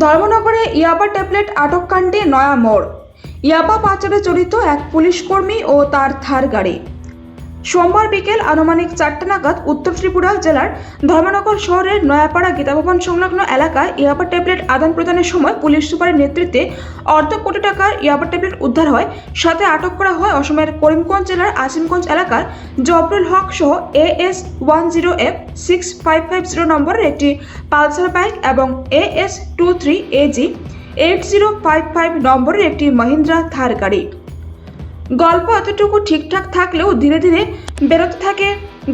ধর্মনগরে ইয়াবা ট্যাবলেট আটক কাণ্ডে নয়া মোড়। ইয়াবা পাচারে জড়িত এক পুলিশ কর্মী ও তার থার গাড়ি। সোমবার বিকেল আনুমানিক 4টা নাগাদ উত্তর ত্রিপুরা জেলার ধর্মনগর শহরের নয়াপাড়া গীতাভবন সংলগ্ন এলাকায় ইয়াবা ট্যাবলেট আদান প্রদানের সময় পুলিশ সুপারের নেতৃত্বে অর্ধ কোটি টাকার ইয়াবা ট্যাবলেট উদ্ধার হয়। সাথে আটক করা হয় অসমের করিমগঞ্জ জেলার আসিমগঞ্জ এলাকার জবরুল হক সহ AS 10F 6550 নম্বরের একটি পালসার বাইক এবং AS 23AG 8055 নম্বরের একটি মহিন্দ্রা থার গাড়ি। গল্প এতটুকু ঠিকঠাক থাকলেও ধীরে ধীরে বেরোতে থাকে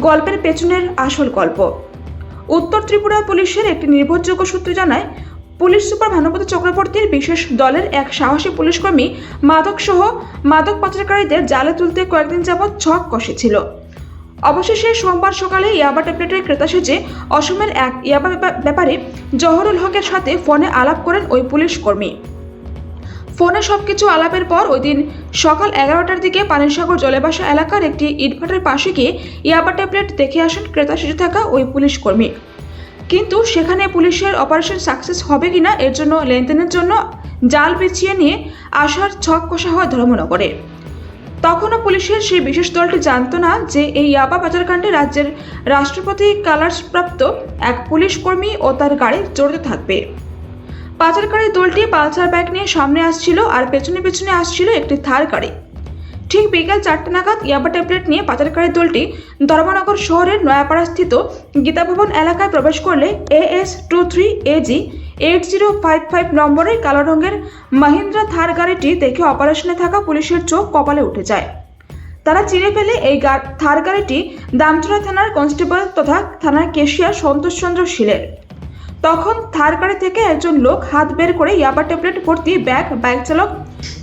গল্পের পেছনের আসল গল্প। উত্তর ত্রিপুরা পুলিশের একটি নির্ভরযোগ্য সূত্র জানায়, পুলিশ সুপার ভানুপতি চক্রবর্তীর বিশেষ দলের এক সাহসী পুলিশকর্মী মাদক পাচারকারীদের জালে তুলতে কয়েকদিন যাবৎ ছক কষেছিল। অবশেষে সোমবার সকালে ইয়াবা ট্যাবলেটের ক্রেতা সেজে অসমের এক ইয়াবা ব্যাপারী জহরুল হকের সাথে ফোনে আলাপ করেন ওই পুলিশ কর্মী। ফোনে সবকিছু আলাপের পর ওই দিন সকাল 11টার দিকে পানিসাগর জলেবাসা এলাকার একটি ইটভাটার পাশে গিয়ে ইয়াবা ট্যাবলেট দেখে আসেন ক্রেতা সেজে থাকা ওই পুলিশ কর্মী। কিন্তু সেখানে পুলিশের অপারেশন সাকসেস হবে কিনা এর জন্য লেনদেনের জন্য জাল বিছিয়ে নিয়ে আসার ছক কষা হয় ধর্মনগরে। তখনও পুলিশের সেই বিশেষ দলটি জানত না যে এই ইয়াবা পাচারকাণ্ডে রাজ্যের রাষ্ট্রপতি কালার্সপ্রাপ্ত এক পুলিশ কর্মী ও তার গাড়ি জড়িত থাকবে। পাচারকারী দলটি পালসার বাইক নিয়ে সামনে আসছিল আর পেছনে পেছনে আসছিল একটি থার গাড়ি। ঠিক বিকেল 4টা নাগাদ ইয়াবা ট্যাবলেট নিয়ে পাচারকারী দলটি ধর্মনগর শহরের নয়াপাড়া স্থিত গীতাভবন এলাকায় প্রবেশ করলে AS 23AG 8055 নম্বরের কালো রঙের মহিন্দ্রা থার গাড়িটি দেখে অপারেশনে থাকা পুলিশের চোখ কপালে উঠে যায়। তারা চিনে ফেলে এই থার গাড়িটি দামচড়া থানার কনস্টেবল তথা থানার ক্যাশিয়ার সন্তোষ চন্দ্র শীলের। তখন থার গাড়ি থেকে একজন লোক হাত বের করে ইয়াবা ট্যাবলেট ভর্তি বাইক চালক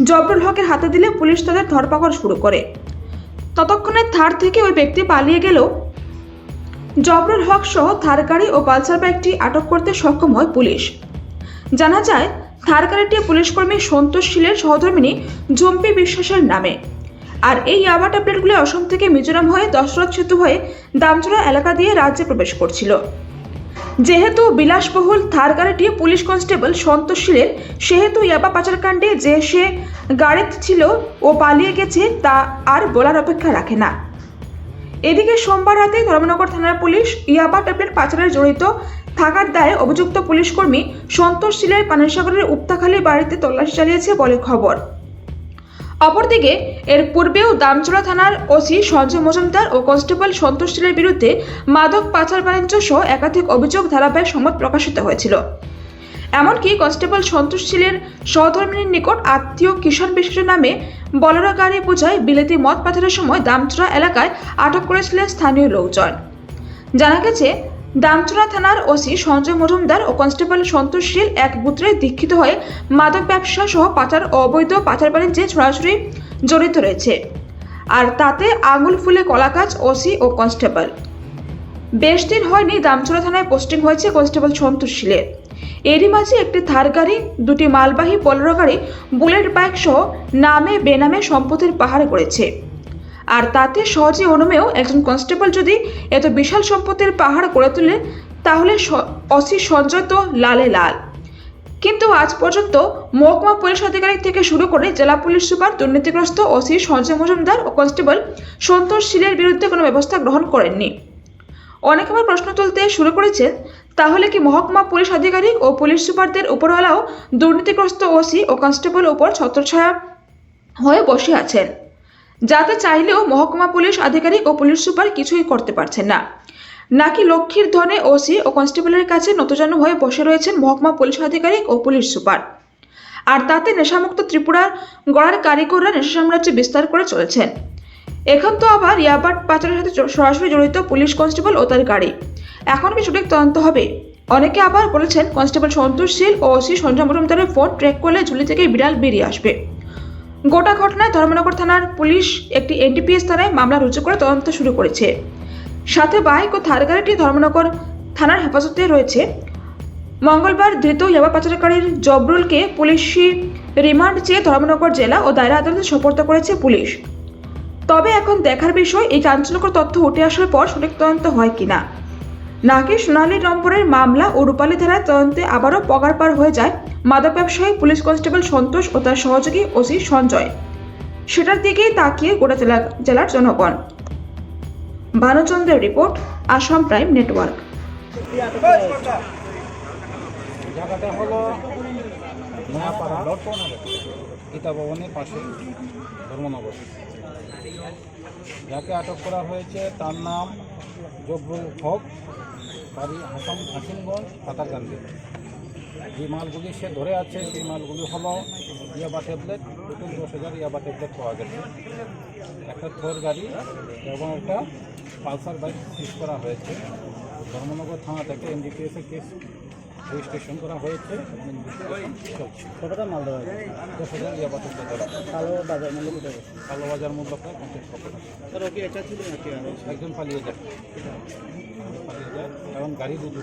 জবরুল হকের হাতে দিলে পুলিশ তাদের ধরপাকড় শুরু করে। ততক্ষণে থার থেকে ওই ব্যক্তি পালিয়ে গেলেও জবরুল হক সহ থার গাড়ি ও পালসার বাইকটি আটক করতে সক্ষম হয় পুলিশ। জানা যায়, থার গাড়িটি পুলিশকর্মী সন্তোষ শীলের সহধর্মিণী ঝুম্পি বিশ্বাসের নামে। আর এই ইয়াবা ট্যাবলেটগুলি অসম থেকে মিজোরাম হয়ে দশরথ সেতু হয়ে দামচড়া এলাকা দিয়ে রাজ্যে প্রবেশ করছিল। যেহেতু বিলাসবহুল থার গাড়িটি পুলিশ কনস্টেবল সন্তোষ শীলের, সেহেতু ইয়াবা পাচারকাণ্ডে যে সে গাড়িতে ছিল ও পালিয়ে গেছে তা আর বলার অপেক্ষা রাখে না। এদিকে সোমবার রাতে ধর্মনগর থানার পুলিশ ইয়াবা ট্যাবলেট পাচারে জড়িত থাকার দায়ে অভিযুক্ত পুলিশ কর্মী সন্তোষ শীলের পানিসাগরের উপতাখালী বাড়িতে তল্লাশি চালিয়েছে বলে খবর। অপরদিকে এর পূর্বেও দামচড়া থানার ওসি সঞ্জয় মজুমদার ও কনস্টেবল সন্তোষ শীলের বিরুদ্ধে মাদক পাচার বাণিজ্য সহ একাধিক অভিযোগ ধারাবাহিক সংবাদ প্রকাশিত হয়েছিল। এমনকি কনস্টেবল সন্তোষ শীলের সহধর্মিণীর নিকট আত্মীয় কিষাণ বিশ্বাসের নামে বলেরো গাড়ি বোঝায় বিলেতি মদ পাচারের সময় দামচড়া এলাকায় আটক করেছিলেন স্থানীয় লোকজন। জানা গেছে, দামচড়া থানার ওসি সঞ্জয় মজুমদার ও কনস্টেবল সন্তোষ শীল এক সূত্রে দীক্ষিত হয়ে মাদক ব্যবসা সহ পাচার ও অবৈধ পাচার বাণিজ্যে সরাসরি জড়িত রয়েছে। আর তাতে আঙুল ফুলে কলাকাজ ওসি ও কনস্টেবল। বেশ দিন হয়নি দামচড়া থানায় পোস্টিং হয়েছে কনস্টেবল সন্তোষ শীলের। এরই মাঝে একটি থার গাড়ি, দুটি মালবাহী বোলেরো গাড়ি, বুলেট বাইক সহ নামে বেনামে সম্পত্তির পাহাড় করেছে। আর তাতে সহজে অনুমেয় একজন কনস্টেবল যদি এত বিশাল সম্পত্তির পাহাড় করে তোলে তাহলে ওসি সঞ্জয় তো লালে লাল। কিন্তু আজ পর্যন্ত মহকুমা পুলিশ আধিকারিক থেকে শুরু করে জেলা পুলিশ সুপার দুর্নীতিগ্রস্ত ওসি সঞ্জয় মজুমদার ও কনস্টেবল সন্তোষ শীলের বিরুদ্ধে কোনো ব্যবস্থা গ্রহণ করেননি। অনেকে আবার প্রশ্ন তুলতে শুরু করেছেন, তাহলে কি মহকুমা পুলিশ আধিকারিক ও পুলিশ সুপারদের উপরওয়ালাও দুর্নীতিগ্রস্ত ওসি ও কনস্টেবল উপর ছত্রছায়া হয়ে বসে আছেন, যাতে চাইলেও মহকুমা পুলিশ আধিকারিক ও পুলিশ সুপার কিছুই করতে পারছেন না? নাকি লক্ষ্মীর ধনে ওসি ও কনস্টেবলের কাছে নতজানু হয়ে বসে রয়েছেন মহকুমা পুলিশ আধিকারিক ও পুলিশ সুপার? আর তাতে নেশামুক্ত ত্রিপুরার গড়ার কারিগররা নেশা সাম্রাজ্য বিস্তার করে চলেছেন। এখন তো আবার ইয়াবা পাচারের সাথে সরাসরি জড়িত পুলিশ কনস্টেবল ও তার গাড়ি। এখন কি সঠিক তদন্ত হবে? অনেকে আবার বলেছেন, কনস্টেবল সন্তোষ শীল ও ওসি সঞ্জয় মজুমদারের ফোন ট্র্যাক করলে ঝুলি থেকে বিড়াল বেরিয়ে আসবে। গোটা ঘটনায় ধর্মনগর থানার পুলিশ একটি NDPS থানায় মামলা রুজু করে তদন্ত শুরু করেছে। সাথে বাইক ও থার গাড়িটি ধর্মনগর থানার হেফাজতে রয়েছে। মঙ্গলবার ধৃত ইয়াবা পাচারকারীর জবরুলকে পুলিশি রিমান্ড চেয়ে ধর্মনগর জেলা ও দায়রা আদালতে সোপর্দ করেছে পুলিশ। তবে এখন দেখার বিষয়, এই চাঞ্চল্যকর তথ্য উঠে আসার পর সঠিক তদন্ত হয় কিনা। নাকি সোনালী নম্বরের মামলা ও রূপালী ধারার তদন্তে আবারও পগারপার হয়ে যায় মাদক ব্যবসায়ী পুলিশ কনস্টেবল সন্তোষ ও তার সহযোগী ওসি সঞ্জয়, সেটার দিকেই তাকিয়ে গোটা জেলার জনগণ। ভানুচন্দ্রের রিপোর্ট, আসাম প্রাইম নেটওয়ার্ক। জায়গাটা হলো নয়াপাড়া গীতা ভবনের পাশে ধর্মনগর। যাকে আটক করা হয়েছে তার নাম জবরুল হক, বাড়ি হাসিমগঞ্জ পাতারকান্দি। যে মালগুলি সে ধরে আছে সেই মালগুলি হলো ইয়াবা ট্যাবলেট, টোটাল 10,000 ইয়াবা ট্যাবলেট পাওয়া গেছে, একটা থোর গাড়ি এবং একটা পালসার বাইক সিজ করা হয়েছে। ধর্মনগর থানা থেকে এনডিপিএসের কেস রেজিস্ট্রেশন করা হয়েছে। কতটা মাল দেওয়া হয়েছে? 10,000 ইয়াবা ট্যাবলেট ধরা। কালো বাজার মূল্য কত টাকা? কালো বাজার মূল্য প্রায় 50 লক্ষ টাকা। স্যার ওকে এটা ছিল নাকি আরো? একজন পালিয়ে যায় এবং গাড়ি দুটো।